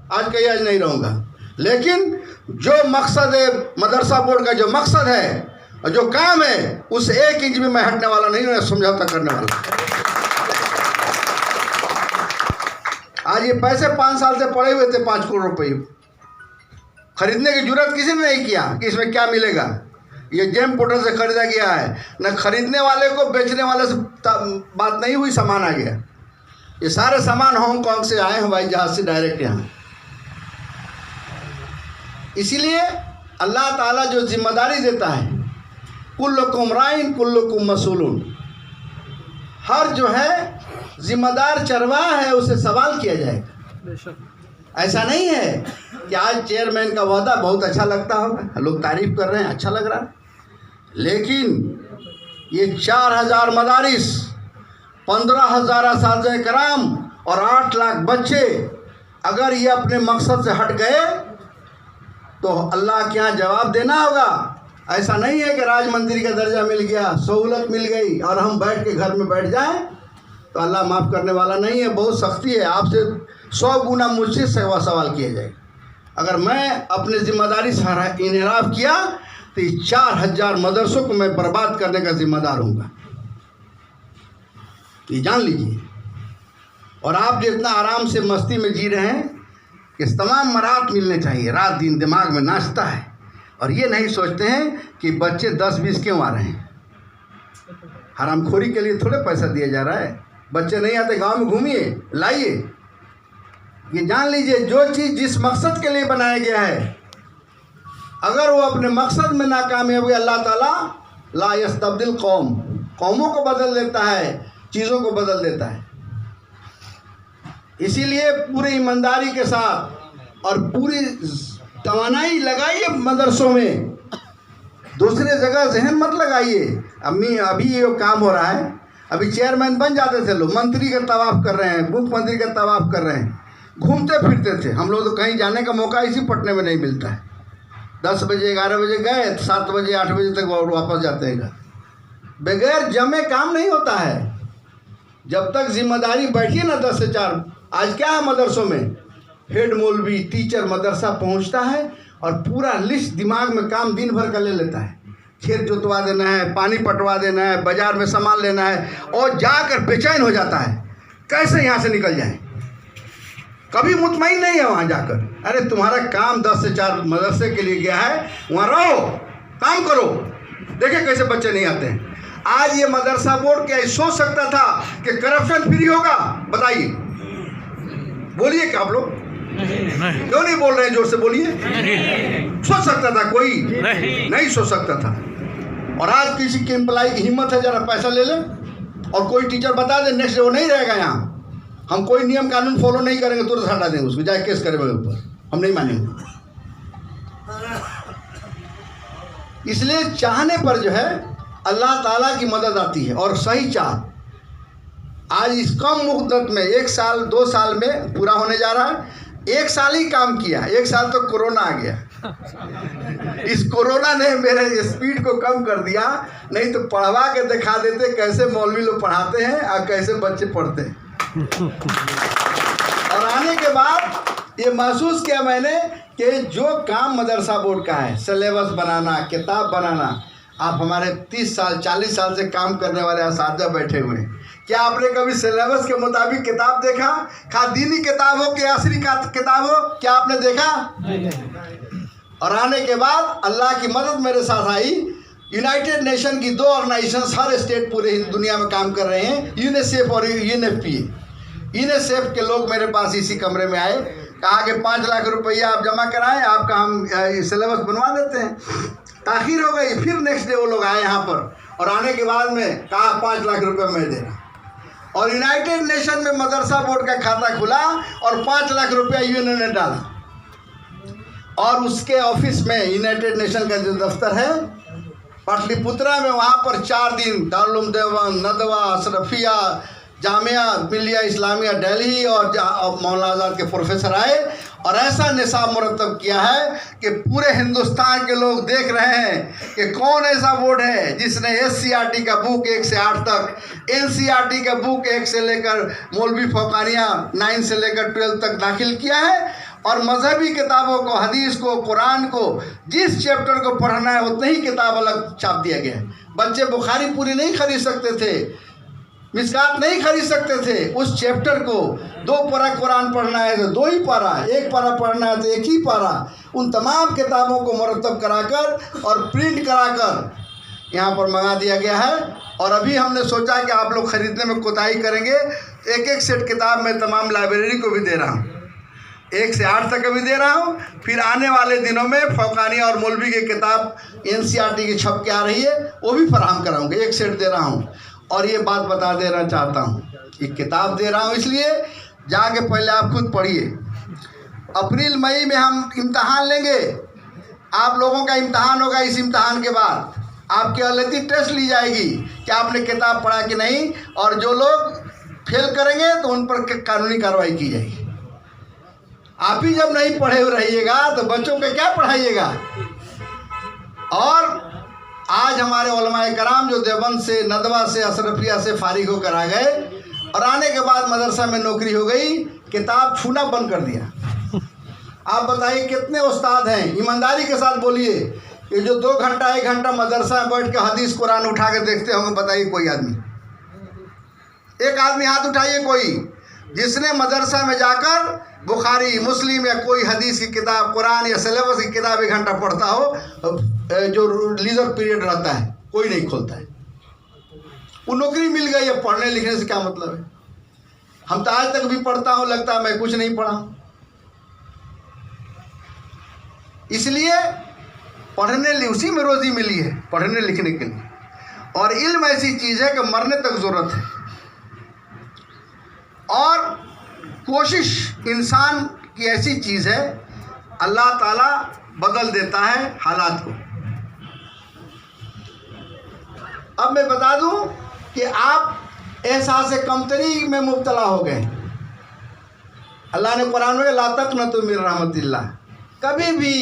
आज कहीं आज नहीं रहूँगा, लेकिन जो मकसद है मदरसा बोर्ड का, जो मकसद है और जो काम है, उस 1 इंच भी मैं हटने वाला नहीं हूँ, समझौता करने वाला। आज ये पैसे 5 साल से पड़े हुए थे, 5 करोड़ रुपये खरीदने की जरूरत किसी ने नहीं किया कि इसमें क्या मिलेगा। ये जेम पोर्टल से खरीदा गया है, न खरीदने वाले को बेचने वाले से बात नहीं हुई, सामान आ गया। ये सारे सामान हांगकांग से आए हैं हवाई जहाज से डायरेक्ट यहाँ। इसीलिए अल्लाह ताला जो जिम्मेदारी देता है, कुल्लुकुम राइन कुल्लुकुम मसूलून, हर जो है जिम्मेदार चरवाहा है, उसे सवाल किया जाएगा। ऐसा नहीं है कि आज चेयरमैन का वादा बहुत अच्छा लगता होगा, लोग तारीफ कर रहे हैं, अच्छा लग रहा है, लेकिन ये 4000 मदारिस, 15,000 असातिज़े कराम और 8 लाख बच्चे अगर ये अपने मकसद से हट गए तो अल्लाह के यहाँ जवाब देना होगा। ऐसा नहीं है कि राज मंत्री का दर्जा मिल गया, सहूलत मिल गई और हम बैठ के घर में बैठ जाएं तो अल्लाह माफ़ करने वाला नहीं है। बहुत सख्ती है, आपसे 100 गुना मुझसे सवाल किया जाएगा। अगर मैं अपनी जिम्मेदारी से इनहराफ किया तो 4000 मदरसों को मैं बर्बाद करने का जिम्मेदार हूँगा, ये जान लीजिए। और आप जो इतना आराम से मस्ती में जी रहे हैं, इस तमाम मराहत मिलने चाहिए, रात दिन दिमाग में नाचता है और ये नहीं सोचते हैं कि बच्चे 10-20 क्यों आ रहे हैं। हरामखोरी के लिए थोड़े पैसा दिया जा रहा है। बच्चे नहीं आते, गांव में घूमिए, लाइए। ये जान लीजिए, जो चीज़ जिस मकसद के लिए बनाया गया है, अगर वो अपने मकसद में नाकामयाब हुए, अल्लाह ताला ला यस्तब्दिल कौमों को बदल देता है, चीज़ों को बदल देता है। इसीलिए पूरी ईमानदारी के साथ और पूरी तवानाई लगाइए मदरसों में, दूसरे जगह जहन मत लगाइए। अभी ये काम हो रहा है, अभी चेयरमैन बन जाते थे लोग, मंत्री का तवाफ़ कर रहे हैं, मुख्यमंत्री का तवाफ़ कर रहे हैं, घूमते फिरते थे। हम लोग तो कहीं जाने का मौका इसी पटने में नहीं मिलता है। 10 बजे 11 बजे गए, 7 बजे 8 बजे तक वापस जाते हैं घर। बगैर जमे काम नहीं होता है। जब तक जिम्मेदारी बैठी ना 10 से 4। आज क्या है मदरसों में, हेड मौलवी टीचर मदरसा पहुंचता है और पूरा लिस्ट दिमाग में काम दिन भर का ले लेता है। खेत जोतवा देना है, पानी पटवा देना है, बाजार में सामान लेना है, और जाकर बेचैन हो जाता है कैसे यहाँ से निकल जाए। कभी मुतमईन नहीं है वहाँ जाकर। अरे तुम्हारा काम 10 से 4 मदरसे के लिए गया है, वहाँ रहो, काम करो, देखे कैसे बच्चे नहीं आते हैं। आज ये मदरसा बोर्ड क्या सोच सकता था कि करप्शन फ्री होगा? बताइए, बोलिए क्या आप लोग क्यों नहीं बोल रहे हैं? जोर से बोलिए। सोच सकता था कोई? नहीं सोच सकता था। और आज किसी के एम्प्लॉय की हिम्मत है जरा पैसा ले ले और कोई टीचर बता दे नेक्स्ट डे वो नहीं रहेगा यहाँ, हम कोई नियम कानून फॉलो नहीं करेंगे, तुरंत हटा देंगे उसको, जाए केस करेंगे ऊपर, हम नहीं मानेंगे। इसलिए चाहने पर जो है अल्लाह ताला की मदद आती है, और सही चाह। आज इस कम मुद्दत में 1 साल 2 साल में पूरा होने जा रहा है। 1 साल ही काम किया, 1 साल तो कोरोना आ गया। इस कोरोना ने मेरे स्पीड को कम कर दिया, नहीं तो पढ़वा के दिखा देते कैसे मौलवी लोग पढ़ाते हैं और कैसे बच्चे पढ़ते हैं। और आने के बाद ये महसूस किया मैंने कि जो काम मदरसा बोर्ड का है, सिलेबस बनाना, किताब बनाना, आप हमारे 30 साल 40 साल से काम करने वाले असातिज़ा बैठे हुए हैं, क्या आपने कभी सिलेबस के मुताबिक किताब देखा? खा दीनी किताब हो कि असली किताब हो, क्या आपने देखा? और आने के बाद अल्लाह की मदद मेरे साथ आई। यूनाइटेड नेशन की 2 ऑर्गेनाइजेशन हर स्टेट पूरे दुनिया में काम कर रहे हैं, यूनिसेफ और यूएनएफपीए। यूनिसेफ के लोग मेरे पास इसी कमरे में आए, कहा कि 5 लाख रुपया आप जमा कराएं, आपका हम सिलेबस बनवा देते हैं। ताखिर हो गई, फिर नेक्स्ट डे वो लोग आए यहाँ पर, और आने के बाद में कहा 5 लाख रुपये मैं दे रहा। और यूनाइटेड नेशन में मदरसा बोर्ड का खाता खुला और 5 लाख रुपया यूएन ने डाला। और उसके ऑफिस में यूनाइटेड नेशन का जो दफ्तर है पाटलिपुत्रा में, वहाँ पर 4 दिन दारुल देवान, नदवा, अशरफिया, जामिया मिलिया इस्लामिया दिल्ली और मौलाना आज़ाद के प्रोफेसर आए और ऐसा निसाब मुरतब किया है कि पूरे हिंदुस्तान के लोग देख रहे हैं कि कौन ऐसा बोर्ड है जिसने SCRT का बुक 1 से 8 तक, NCRT का बुक 1 से लेकर मौलवी फौकानिया 9 से लेकर 12 तक दाखिल किया है, और मजहबी किताबों को, हदीस को, कुरान को, जिस चैप्टर को पढ़ना है उतनी ही किताब अलग छाप दिया गया है। बच्चे बुखारी पूरी नहीं खरीद सकते थे, मिशकात नहीं खरीद सकते थे। उस चैप्टर को 2 पारा कुरान पढ़ना है तो 2 ही पारा, 1 पारा पढ़ना है तो 1 ही पारा। उन तमाम किताबों को मुरतब कराकर और प्रिंट कराकर यहाँ पर मंगा दिया गया है। और अभी हमने सोचा कि आप लोग ख़रीदने में कोताही करेंगे, 1-1 सेट किताब मैं तमाम लाइब्रेरी को भी दे रहा हूँ, 1 से 8 तक भी दे रहा हूँ। फिर आने वाले दिनों में फौकानिया और मौलवी की किताब NCERT की छप के आ रही है, वो भी फराहम कराऊँगा। 1 सेट दे रहा हूँ। और ये बात बता देना चाहता हूँ, ये किताब दे रहा हूँ इसलिए जाके पहले आप खुद पढ़िए। अप्रैल मई में हम इम्तहान लेंगे, आप लोगों का इम्तहान होगा। इस इम्तहान के बाद आपकी हालती टेस्ट ली जाएगी कि आपने किताब पढ़ा कि नहीं, और जो लोग फेल करेंगे तो उन पर कानूनी कार्रवाई की जाएगी। आप ही जब नहीं पढ़े हुए रहिएगा तो बच्चों को क्या पढ़ाइएगा। और आज हमारे उलमाए कराम जो देवबंद से, नदवा से, अशरफिया से फारिग होकर आ गए और आने के बाद मदरसा में नौकरी हो गई, किताब छूना बंद कर दिया। आप बताइए कितने उस्ताद हैं, ईमानदारी के साथ बोलिए, ये जो 2 घंटा 1 घंटा मदरसा में बैठ के हदीस कुरान उठा के देखते होंगे, बताइए कोई आदमी, एक आदमी हाथ उठाइए कोई जिसने मदरसा में जाकर बुखारी, मुस्लिम या कोई हदीस की किताब, कुरान या सिलेबस की किताब 1 घंटा पढ़ता हो, जो लीजर पीरियड रहता है कोई नहीं खोलता है। वो नौकरी मिल गई, अब पढ़ने लिखने से क्या मतलब है। हम तो आज तक भी पढ़ता हूँ, लगता है मैं कुछ नहीं पढ़ा। इसलिए पढ़ने, उसी में रोजी मिली है, पढ़ने लिखने के लिए। और इल्म ऐसी चीज़ है कि मरने तक ज़रूरत है। और कोशिश इंसान की ऐसी चीज़ है, अल्लाह ताला बदल देता है हालात को। अब मैं बता दूं कि आप एहसास कमतरी में मुब्तला हो गए। अल्लाह ने कुरान में ला तक़नतू मिन रहमतिल्लाह, कभी भी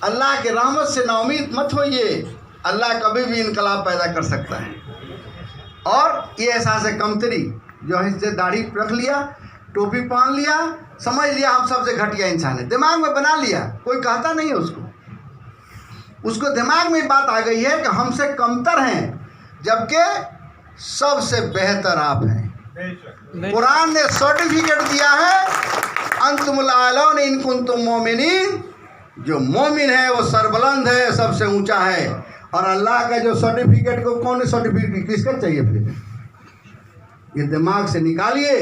अल्लाह के रहमत से नाउमीद मत होइए। अल्लाह कभी भी इनकलाब पैदा कर सकता है। और ये एहसास कमतरी जो है, इससे दाढ़ी रख लिया, टोपी पहन लिया, समझ लिया हम सबसे घटिया इंसान है, दिमाग में बना लिया, कोई कहता नहीं है उसको दिमाग में बात आ गई है कि हमसे कमतर हैं, जबकि सबसे बेहतर आप हैं। कुरान ने सर्टिफिकेट दिया है, अंतुमुल आलौन इन कुंतुम मोमिनीन, जो मोमिन है वो सरबुलंद है, सबसे ऊंचा है। और अल्लाह का जो सर्टिफिकेट को, कौन सर्टिफिकेट किसका चाहिए फिर? ये दिमाग से निकालिए।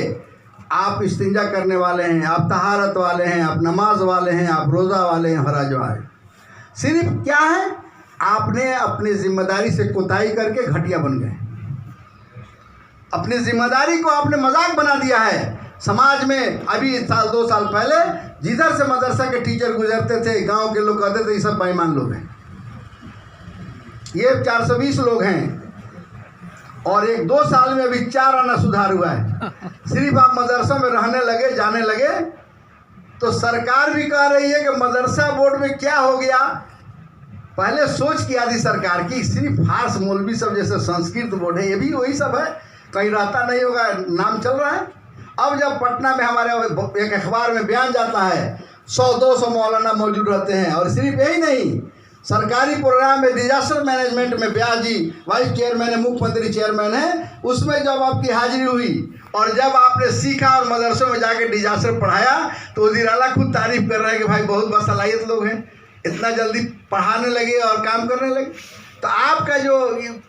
आप इस्तिंजा करने वाले हैं, आप तहारत वाले हैं, आप नमाज वाले हैं, आप रोज़ा वाले हैं, हराज वाले। सिर्फ क्या है, आपने अपनी जिम्मेदारी से कोताही करके घटिया बन गए। अपनी जिम्मेदारी को आपने मजाक बना दिया है। समाज में अभी 1-2 साल पहले जिधर से मदरसा के टीचर गुजरते थे, गांव के लोग कहते थे ये सब बेईमान लोग हैं। ये 420 लोग हैं और 1-2 साल में अभी 4 आना सुधार हुआ है। सिर्फ आप मदरसा में रहने लगे, जाने लगे, तो सरकार भी कह रही है कि मदरसा बोर्ड में क्या हो गया। पहले सोच किया थी सरकार की, सिर्फ फार्स मौलवी सब जैसे संस्कृत बोर्ड है, ये भी वही सब है, कहीं रहता नहीं होगा, नाम चल रहा है। अब जब पटना में हमारे एक अखबार में बयान जाता है, 100-200 मौलाना मौजूद रहते हैं। और सिर्फ यही नहीं, सरकारी प्रोग्राम में डिजास्टर मैनेजमेंट में ब्याज जी वाइस चेयरमैन है, मुख्यमंत्री चेयरमैन है, उसमें जब आपकी हाजिरी हुई और जब आपने सीखा और मदरसों में जाकर डिजास्टर पढ़ाया, तो वज़ीर आला खुद तारीफ कर रहे हैं कि भाई बहुत बासलाहियत लोग हैं, इतना जल्दी पढ़ाने लगे और काम करने लगे। तो आपका जो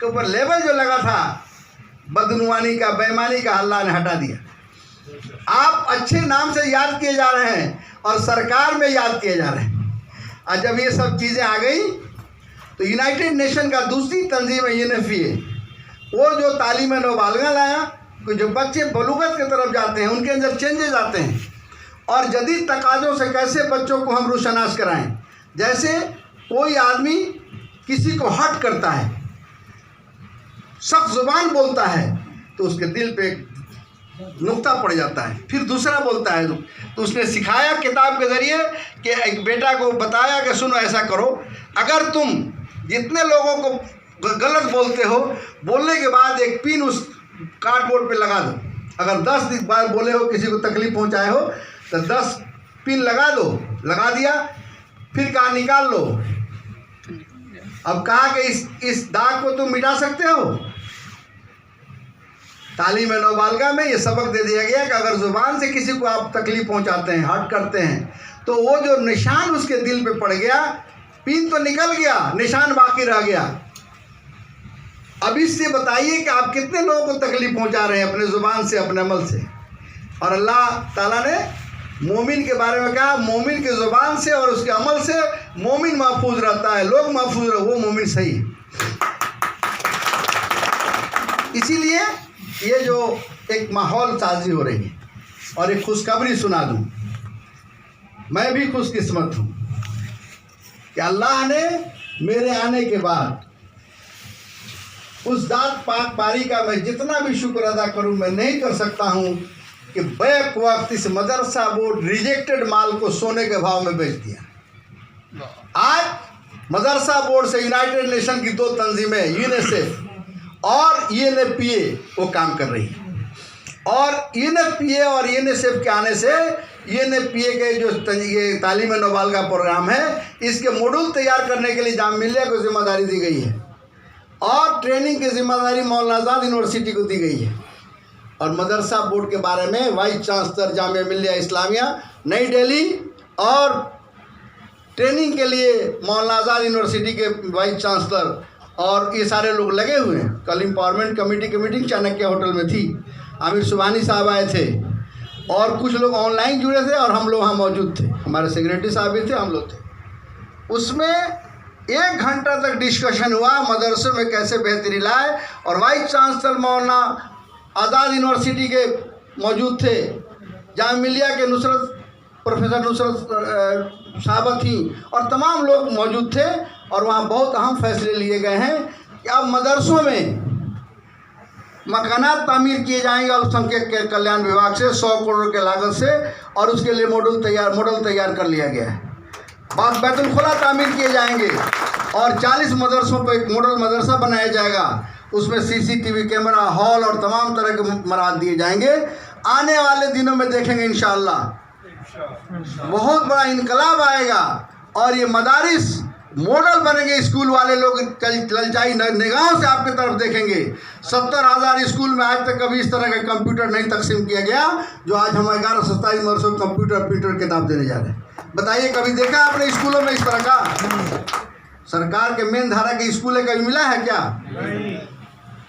ऊपर लेवल जो लगा था बदनुमानी का, बेईमानी का, अल्लाह ने हटा दिया। आप अच्छे नाम से याद किए जा रहे हैं और सरकार में याद किए जा रहे हैं। और जब ये सब चीज़ें आ गई तो यूनाइटेड नेशन का दूसरी तंजीम UNFPA, वो जो तालीम नाबालिगा लाया कि जो बच्चे बलूगत की तरफ जाते हैं उनके अंदर चेंजेस आते हैं, और जदीद तकाज़ों से कैसे बच्चों को हम रोशनास कराएं। जैसे कोई आदमी किसी को हर्ट करता है, सख्त जुबान बोलता है, तो उसके दिल पे नुक्ता पड़ जाता है, फिर दूसरा बोलता है। तो उसने सिखाया किताब के ज़रिए कि एक बेटा को बताया कि सुनो ऐसा करो, अगर तुम जितने लोगों को गलत बोलते हो, बोलने के बाद एक पिन उस कार्डबोर्ड पे लगा दो। अगर 10 बार बोले हो, किसी को तकलीफ पहुंचाए हो, तो 10 पिन लगा दो, लगा दिया, फिर कहा निकाल लो। अब कहा कि इस दाग को तुम मिटा सकते हो। तालीम नाबालिगा में ये सबक दे दिया गया कि अगर ज़ुबान से किसी को आप तकलीफ पहुंचाते हैं, हर्ट करते हैं, तो वो जो निशान उसके दिल पे पड़ गया, पिन तो निकल गया, निशान बाकी रह गया। अब इससे बताइए कि आप कितने लोगों को तकलीफ पहुंचा रहे हैं अपने ज़ुबान से, अपने अमल से। और अल्लाह ताला ने मोमिन के बारे में कहा, मोमिन की ज़ुबान से और उसके अमल से मोमिन महफूज रहता है, लोग महफूज रहे, वो मोमिन सही। इसीलिए ये जो एक माहौल साजी हो रही है, और एक खुशखबरी सुना दूं, मैं भी खुशकिस्मत हूँ कि अल्लाह ने मेरे आने के बाद उस दात पाक पारी का मैं जितना भी शुक्र अदा करूं मैं नहीं कर सकता हूं कि बैक वक्त इस मदरसा बोर्ड रिजेक्टेड माल को सोने के भाव में बेच दिया। आज मदरसा बोर्ड से यूनाइटेड नेशन की 2 तंजीमें, यूनिसेफ और यूएनएफपीए, वो काम कर रही है। और यूएनएफपीए और यूनिसेफ के आने से यूएनएफपीए के जो ये तालीम नाबालिगा प्रोग्राम है, इसके मॉड्यूल तैयार करने के लिए जामिया मिल्लिया को जिम्मेदारी दी गई है, और ट्रेनिंग की जिम्मेदारी मौलाना आज़ाद यूनिवर्सिटी को दी गई है। और मदरसा बोर्ड के बारे में वाइस चांसलर जामिया मिल्लिया इस्लामिया नई दिल्ली और ट्रेनिंग के लिए मौलाना आज़ाद यूनिवर्सिटी के वाइस चांसलर और ये सारे लोग लगे हुए हैं। कल एम्पावरमेंट कमेटी की मीटिंग चाणक्य होटल में थी, आमिर सुबहानी साहब आए थे, और कुछ लोग ऑनलाइन जुड़े थे, और हम लोग वहाँ मौजूद थे, हमारे सेक्रेटरी साहब भी थे, हम लोग थे। उसमें 1 घंटा तक डिस्कशन हुआ मदरसे में कैसे बेहतरी लाए, और वाइस चांसलर मौलाना आज़ाद यूनिवर्सिटी के मौजूद थे, जामिया मिल्लिया के प्रोफेसर नुसरत साहब थी, और तमाम लोग मौजूद थे। और वहाँ बहुत अहम फैसले लिए गए हैं कि अब मदरसों में मकानात तामीर किए जाएंगे अल्पसंख्यक के कल्याण विभाग से 100 करोड़ के लागत से, और उसके लिए मॉडल तैयार कर लिया गया है। बाद बैतुल खुला तामीर किए जाएंगे, और 40 मदरसों पर एक मॉडल मदरसा बनाया जाएगा, उसमें सीसीटीवी कैमरा, हॉल और तमाम तरह के मराद दिए जाएंगे। आने वाले दिनों में देखेंगे इंशाअल्लाह बहुत बड़ा इनकलाब आएगा, और ये मदारिस मॉडल बनेंगे। स्कूल वाले लोग ललचाई निगाहों से आपकी तरफ देखेंगे। 70,000 स्कूल में आज तक कभी इस तरह का कंप्यूटर नहीं तकसीम किया गया जो आज हम 11-27 मदरसों को कंप्यूटर किताब देने जा रहे हैं। बताइए, कभी देखा आपने स्कूलों में इस तरह का? सरकार के मेन धारा के स्कूलें कभी मिला है क्या? नहीं।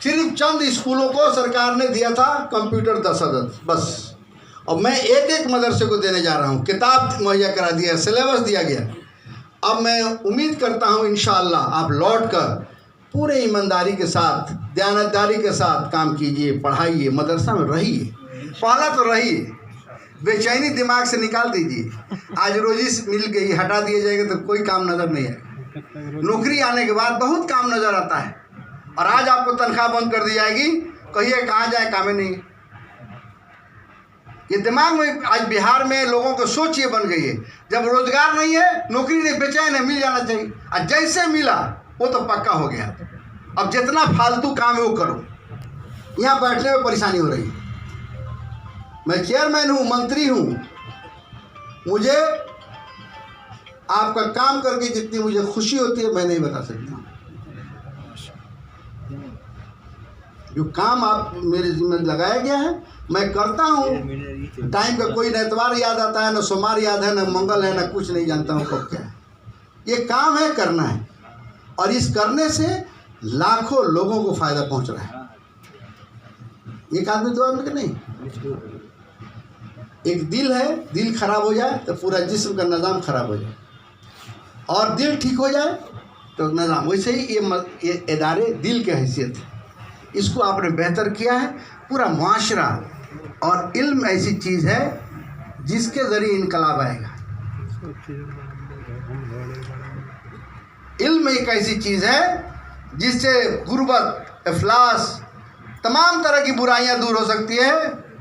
सिर्फ चंद स्कूलों को सरकार ने दिया था कंप्यूटर 10 अदद बस। अब मैं एक मदरसे को देने जा रहा हूँ, किताब मुहैया करा दिया, सिलेबस दिया गया। अब मैं उम्मीद करता हूँ इंशाअल्लाह आप लौट कर पूरे ईमानदारी के साथ, दयानतदारी के साथ काम कीजिए, पढ़ाइए, मदरसा में रहिए, पहला तो रहिए, बेचैनी दिमाग से निकाल दीजिए। आज रोजी मिल गई, हटा दिया जाएगा तो कोई काम नज़र नहीं आएगा। नौकरी आने के बाद बहुत काम नज़र आता है, और आज आपको तनख्वाह बंद कर दी जाएगी, कहिए कहाँ जाए, काम ही नहीं। ये दिमाग में आज बिहार में लोगों की सोच ये बन गई है, जब रोजगार नहीं है, नौकरी नहीं, बेचैन है, मिल जाना चाहिए, और जैसे मिला वो तो पक्का हो गया। अब जितना फालतू काम है वो करो, यहाँ बैठने में परेशानी हो रही है। मैं चेयरमैन हूँ, मंत्री हूँ, मुझे आपका काम करके जितनी मुझे खुशी होती है मैं नहीं बता सकता। जो काम आप मेरे जिम्मे लगाया गया है मैं करता हूँ। टाइम का कोई न एतवार याद आता है, न सोमवार याद है, न मंगल है, न कुछ नहीं जानता हूँ कब क्या है। ये काम है, करना है, और इस करने से लाखों लोगों को फायदा पहुँच रहा है। एक आदमी दो आदमी का नहीं। एक दिल है, दिल खराब हो जाए तो पूरा जिस्म का निज़ाम खराब हो जाए, और दिल ठीक हो जाए तो निज़ाम। वैसे ही ये इदारे दिल की हैसियत है, इसको आपने बेहतर किया है। पूरा मुआशरा और इल्म ऐसी चीज़ है जिसके ज़रिए इनकलाब आएगा। इल्म एक ऐसी चीज़ है जिससे गुर्बत, इफलास, तमाम तरह की बुराइयां दूर हो सकती है।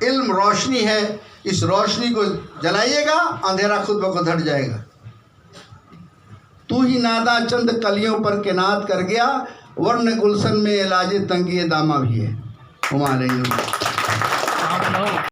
इल्म रोशनी है, इस रोशनी को जलाइएगा, अंधेरा खुद ब खुद हट जाएगा। तू ही नादा चंद कलियों पर किनात कर गया, वर्ण गुलशन में इलाज तंगी दामा भी है।